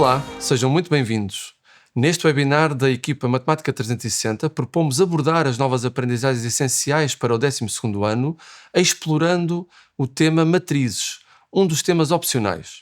Olá, sejam muito bem-vindos. Neste webinar da equipa Matemática 360, propomos abordar as novas aprendizagens essenciais para o 12º ano, explorando o tema matrizes, um dos temas opcionais.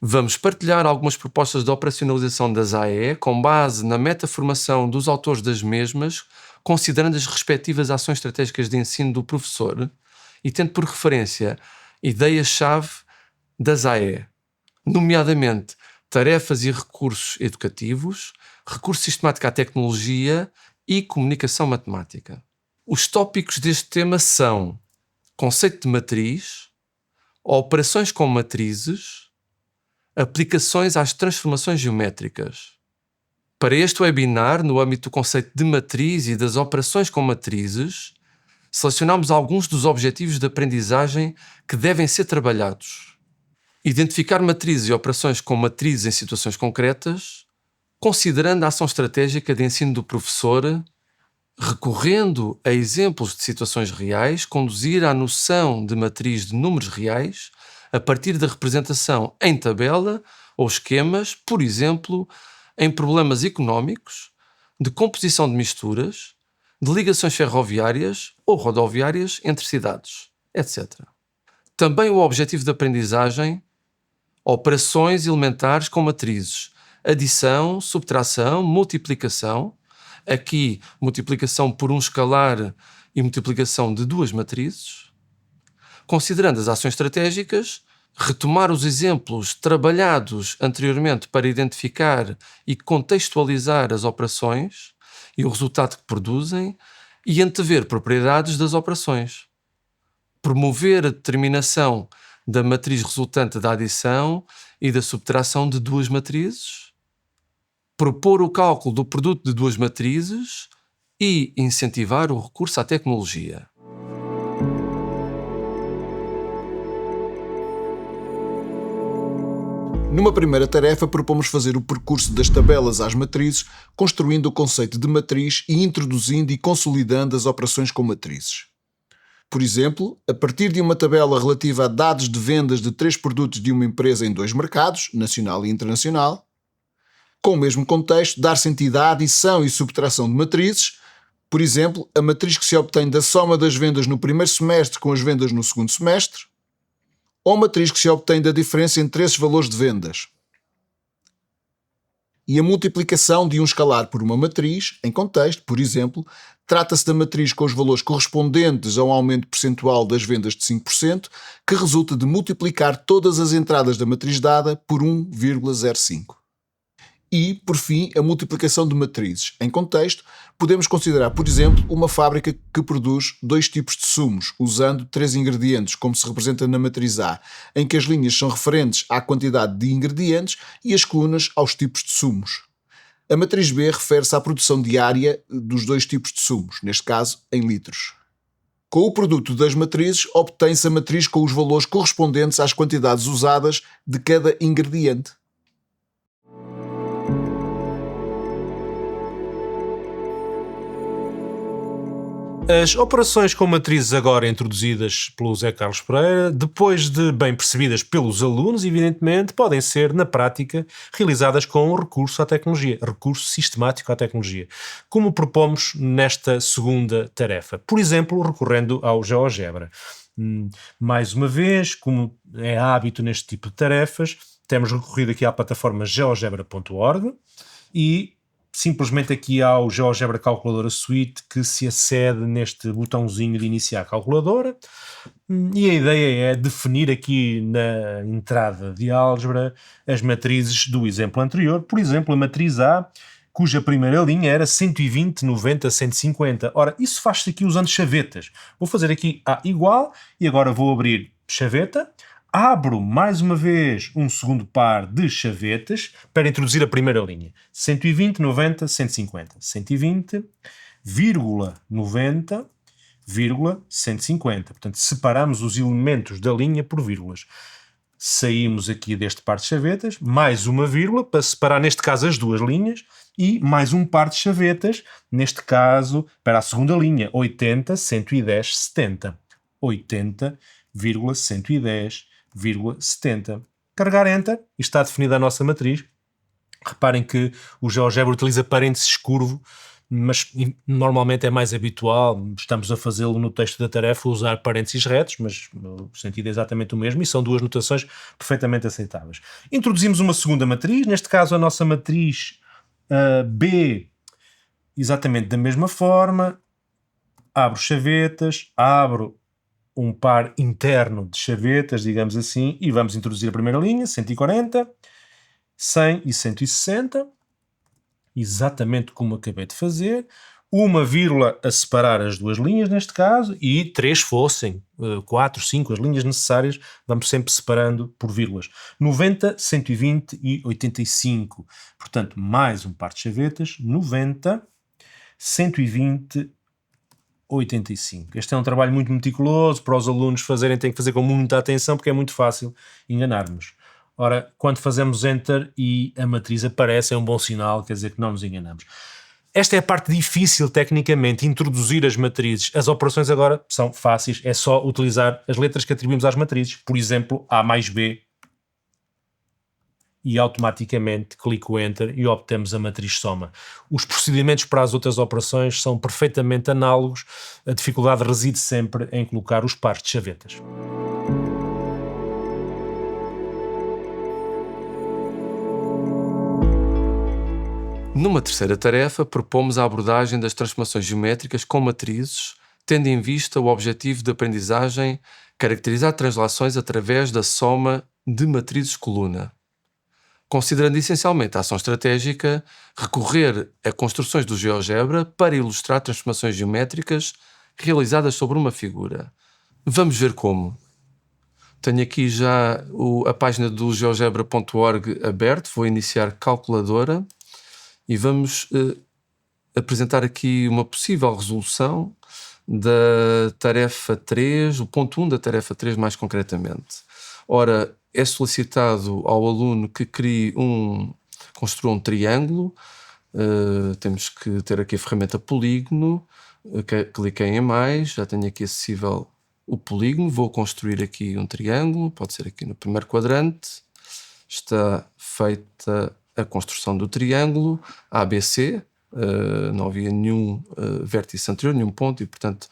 Vamos partilhar algumas propostas de operacionalização das AE com base na metaformação dos autores das mesmas, considerando as respectivas ações estratégicas de ensino do professor e tendo por referência ideias-chave das AE, nomeadamente tarefas e recursos educativos, recurso sistemático à tecnologia e comunicação matemática. Os tópicos deste tema são conceito de matriz, operações com matrizes, aplicações às transformações geométricas. Para este webinar, no âmbito do conceito de matriz e das operações com matrizes, selecionamos alguns dos objetivos de aprendizagem que devem ser trabalhados. Identificar matrizes e operações com matrizes em situações concretas, considerando a ação estratégica de ensino do professor, recorrendo a exemplos de situações reais, conduzir à noção de matriz de números reais a partir da representação em tabela ou esquemas, por exemplo, em problemas económicos, de composição de misturas, de ligações ferroviárias ou rodoviárias entre cidades, etc. Também o objetivo de aprendizagem: operações elementares com matrizes, adição, subtração, multiplicação, aqui multiplicação por um escalar e multiplicação de duas matrizes. Considerando as ações estratégicas, retomar os exemplos trabalhados anteriormente para identificar e contextualizar as operações e o resultado que produzem e antever propriedades das operações. Promover a determinação da matriz resultante da adição e da subtração de duas matrizes. Propor o cálculo do produto de duas matrizes e incentivar o recurso à tecnologia. Numa primeira tarefa, propomos fazer o percurso das tabelas às matrizes, construindo o conceito de matriz e introduzindo e consolidando as operações com matrizes. Por exemplo, a partir de uma tabela relativa a dados de vendas de 3 produtos de uma empresa em 2 mercados, nacional e internacional, com o mesmo contexto, dar sentido à adição e subtração de matrizes, por exemplo, a matriz que se obtém da soma das vendas no primeiro semestre com as vendas no segundo semestre, ou a matriz que se obtém da diferença entre esses valores de vendas. E a multiplicação de um escalar por uma matriz, em contexto, por exemplo, trata-se da matriz com os valores correspondentes a um aumento percentual das vendas de 5%, que resulta de multiplicar todas as entradas da matriz dada por 1,05. E, por fim, a multiplicação de matrizes. Em contexto, podemos considerar, por exemplo, uma fábrica que produz 2 tipos de sumos, usando 3 ingredientes, como se representa na matriz A, em que as linhas são referentes à quantidade de ingredientes e as colunas aos tipos de sumos. A matriz B refere-se à produção diária dos 2 tipos de sumos, neste caso, em litros. Com o produto das matrizes, obtém-se a matriz com os valores correspondentes às quantidades usadas de cada ingrediente. As operações com matrizes agora introduzidas pelo Zé Carlos Pereira, depois de bem percebidas pelos alunos, evidentemente, podem ser, na prática, realizadas com recurso à tecnologia, recurso sistemático à tecnologia, como propomos nesta segunda tarefa. Por exemplo, recorrendo ao GeoGebra. Mais uma vez, como é hábito neste tipo de tarefas, temos recorrido aqui à plataforma geogebra.org e simplesmente aqui há o GeoGebra Calculadora Suite que se acede neste botãozinho de iniciar a calculadora e a ideia é definir aqui na entrada de álgebra as matrizes do exemplo anterior. Por exemplo, a matriz A, cuja primeira linha era 120, 90, 150. Ora, isso faz-se aqui usando chavetas. Vou fazer aqui A igual e agora vou abrir chaveta. Abro mais uma vez um segundo par de chavetas para introduzir a primeira linha. 120, 90, 150. 120, 90, 150. Portanto, separamos os elementos da linha por vírgulas. Saímos aqui deste par de chavetas, mais uma vírgula para separar, neste caso, as duas linhas, e mais um par de chavetas, neste caso, para a segunda linha, 80, 110, 70. 80, 110, 70. Carregar Enter e está definida a nossa matriz Reparem que o GeoGebra utiliza parênteses curvo, mas normalmente é mais habitual, estamos a fazê-lo no texto da tarefa, usar parênteses retos, mas o sentido é exatamente o mesmo e são duas notações perfeitamente aceitáveis. Introduzimos uma segunda matriz, neste caso a nossa matriz B, exatamente da mesma forma, abro chavetas, abro um par interno de chavetas, digamos assim, e vamos introduzir a primeira linha, 140, 100 e 160, exatamente como acabei de fazer, uma vírgula a separar as duas linhas neste caso, e 3 fossem, 4, 5 as linhas necessárias, vamos sempre separando por vírgulas. 90, 120 e 85. Portanto, mais um par de chavetas, 90, 120, 85. Este é um trabalho muito meticuloso, para os alunos fazerem, têm que fazer com muita atenção, porque é muito fácil enganarmos. Ora, quando fazemos Enter e a matriz aparece, é um bom sinal, quer dizer que não nos enganamos. Esta é a parte difícil, tecnicamente, introduzir as matrizes. As operações agora são fáceis, é só utilizar as letras que atribuímos às matrizes. Por exemplo, A mais B, e automaticamente clico Enter e obtemos a matriz soma. Os procedimentos para as outras operações são perfeitamente análogos, a dificuldade reside sempre em colocar os pares de chavetas. Numa terceira tarefa, propomos a abordagem das transformações geométricas com matrizes, tendo em vista o objetivo de aprendizagem caracterizar translações através da soma de matrizes coluna. Considerando essencialmente a ação estratégica, recorrer a construções do GeoGebra para ilustrar transformações geométricas realizadas sobre uma figura. Vamos ver como. Tenho aqui já a página do geogebra.org aberto, vou iniciar calculadora e vamos apresentar aqui uma possível resolução da tarefa 3, o ponto 1 da tarefa 3 mais concretamente. Ora, é solicitado ao aluno que construa um triângulo, temos que ter aqui a ferramenta polígono, cliquei em mais, já tenho aqui acessível o polígono, vou construir aqui um triângulo, pode ser aqui no primeiro quadrante, está feita a construção do triângulo ABC, não havia nenhum vértice anterior, nenhum ponto, e portanto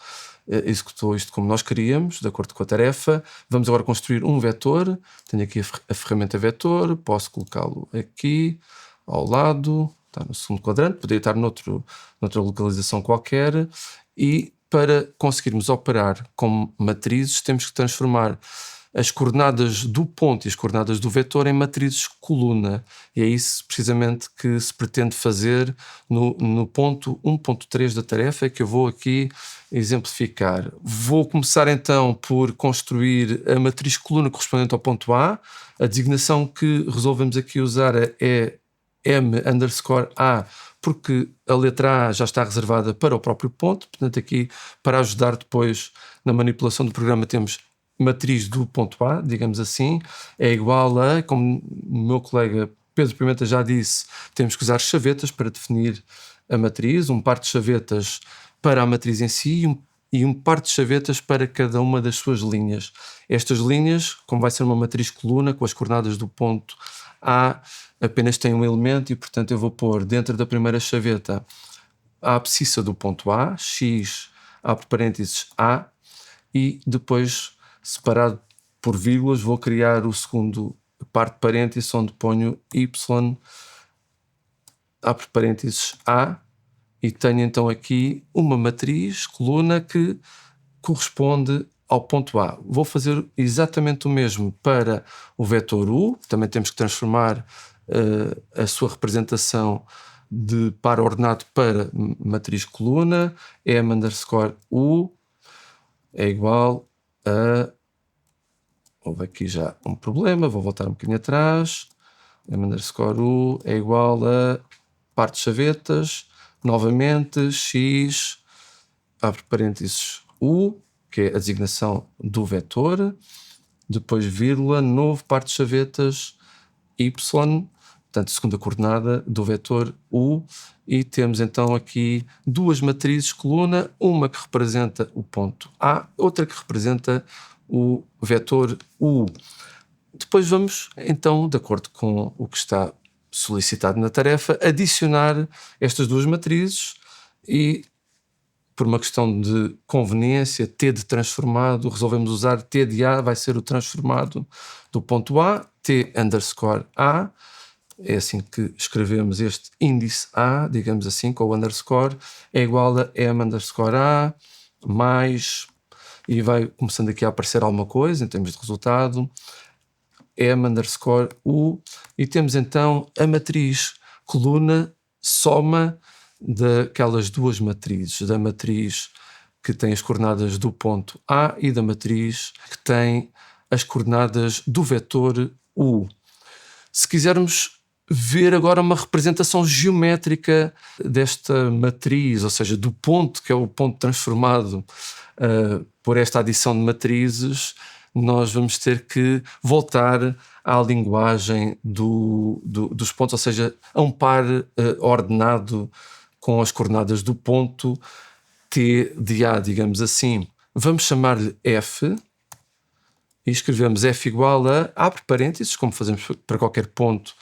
executou isto como nós queríamos, de acordo com a tarefa. Vamos agora construir um vetor, tenho aqui a ferramenta vetor, posso colocá-lo aqui ao lado, está no segundo quadrante, poderia estar noutra localização qualquer, e para conseguirmos operar com matrizes temos que transformar as coordenadas do ponto e as coordenadas do vetor em matrizes coluna. E é isso precisamente que se pretende fazer no ponto 1.3 da tarefa, que eu vou aqui exemplificar. Vou começar então por construir a matriz coluna correspondente ao ponto A. A designação que resolvemos aqui usar é M_A, porque a letra A já está reservada para o próprio ponto. Portanto, aqui, para ajudar depois na manipulação do programa, temos matriz do ponto A, digamos assim, é igual a, como o meu colega Pedro Pimenta já disse, temos que usar chavetas para definir a matriz, um par de chavetas para a matriz em si e um par de chavetas para cada uma das suas linhas. Estas linhas, como vai ser uma matriz coluna com as coordenadas do ponto A, apenas têm um elemento e, portanto, eu vou pôr dentro da primeira chaveta a abscissa do ponto A, x, abre parênteses, A, e depois, separado por vírgulas, vou criar o segundo par de parênteses, onde ponho y, abre parênteses, A, e tenho então aqui uma matriz, coluna, que corresponde ao ponto A. Vou fazer exatamente o mesmo para o vetor U, também temos que transformar a sua representação de par ordenado para matriz coluna, M_U é igual a... Houve aqui já um problema, vou voltar um bocadinho atrás. M_U é igual a par de chavetas, novamente, x, abre parênteses, U, que é a designação do vetor, depois vírgula, novo par de chavetas, y, portanto, segunda coordenada do vetor U, e temos então aqui duas matrizes coluna, uma que representa o ponto A, outra que representa o vetor U. Depois vamos, então, de acordo com o que está solicitado na tarefa adicionar estas duas matrizes e, por uma questão de conveniência, T de transformado, resolvemos usar T de A, vai ser o transformado do ponto A, T underscore A, é assim que escrevemos este índice A, digamos assim, com o underscore, é igual a M underscore A, mais, e vai começando aqui a aparecer alguma coisa em termos de resultado, M underscore U, e temos então a matriz coluna soma daquelas duas matrizes, da matriz que tem as coordenadas do ponto A e da matriz que tem as coordenadas do vetor U. Se quisermos ver agora uma representação geométrica desta matriz, ou seja, do ponto que é o ponto transformado por esta adição de matrizes, nós vamos ter que voltar à linguagem dos pontos, ou seja, a um par ordenado com as coordenadas do ponto T de A, digamos assim. Vamos chamar-lhe F e escrevemos F igual a, abre parênteses, como fazemos para qualquer ponto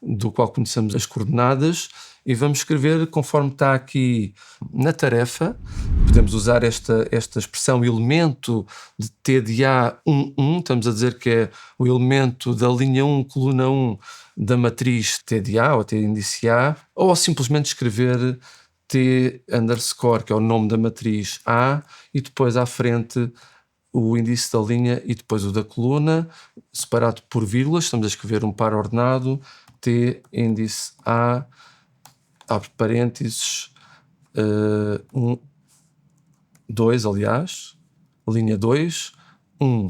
do qual conhecemos as coordenadas, e vamos escrever conforme está aqui na tarefa. Podemos usar esta expressão elemento de T de A 1, estamos a dizer que é o elemento da linha 1, coluna 1 da matriz T de A, ou T índice A, ou simplesmente escrever T underscore, que é o nome da matriz A, e depois à frente o índice da linha e depois o da coluna, separado por vírgulas, estamos a escrever um par ordenado, T índice A, abre parênteses, 2, aliás, linha 2, 1.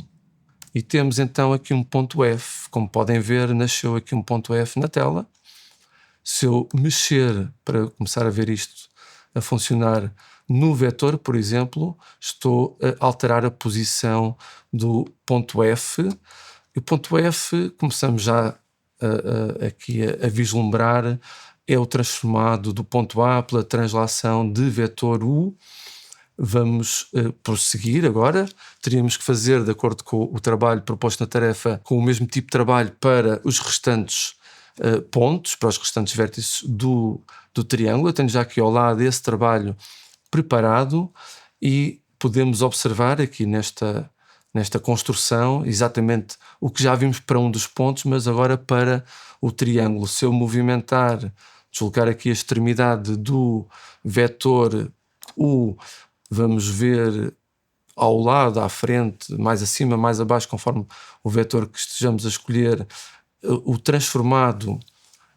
E temos então aqui um ponto F. Como podem ver, nasceu aqui um ponto F na tela. Se eu mexer para começar a ver isto a funcionar no vetor, por exemplo, estou a alterar a posição do ponto F. E o ponto F, começamos já aqui a vislumbrar, é o transformado do ponto A pela translação de vetor U. Vamos prosseguir agora. Teríamos que fazer, de acordo com o trabalho proposto na tarefa, com o mesmo tipo de trabalho para os restantes pontos, para os restantes vértices do triângulo. Eu tenho já aqui ao lado esse trabalho preparado e podemos observar aqui nesta construção exatamente o que já vimos para um dos pontos, mas agora para o triângulo. Se eu movimentar, deslocar aqui a extremidade do vetor U, vamos ver ao lado, à frente, mais acima, mais abaixo, conforme o vetor que estejamos a escolher, o transformado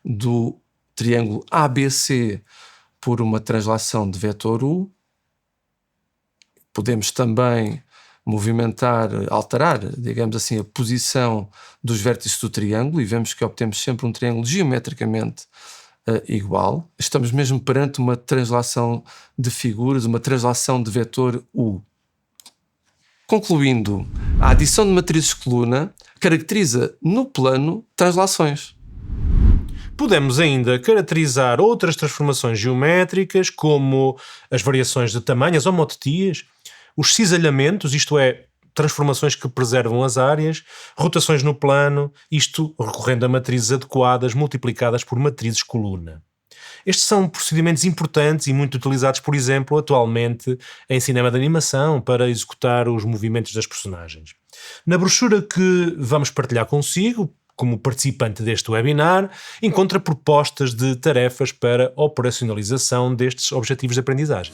do triângulo ABC por uma translação de vetor U. Podemos também movimentar, alterar, digamos assim, a posição dos vértices do triângulo e vemos que obtemos sempre um triângulo geometricamente igual. Estamos mesmo perante uma translação de figuras, uma translação de vetor U. Concluindo, a adição de matrizes coluna caracteriza no plano translações. Podemos ainda caracterizar outras transformações geométricas, como as variações de tamanho, as homotetias, os cisalhamentos, isto é, transformações que preservam as áreas, rotações no plano, isto recorrendo a matrizes adequadas multiplicadas por matrizes coluna. Estes são procedimentos importantes e muito utilizados, por exemplo, atualmente em cinema de animação para executar os movimentos das personagens. Na brochura que vamos partilhar consigo, como participante deste webinar, encontra propostas de tarefas para operacionalização destes objetivos de aprendizagem.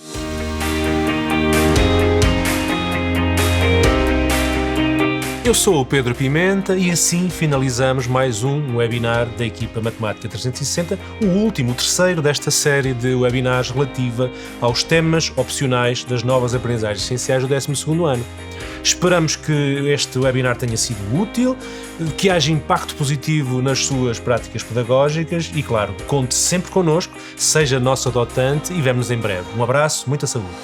Eu sou o Pedro Pimenta e assim finalizamos mais um webinar da equipa Matemática 360, o último, o terceiro desta série de webinars relativa aos temas opcionais das novas aprendizagens essenciais do 12º ano. Esperamos que este webinar tenha sido útil, que haja impacto positivo nas suas práticas pedagógicas e, claro, conte sempre connosco, seja nosso adotante e vemo-nos em breve. Um abraço, muita saúde.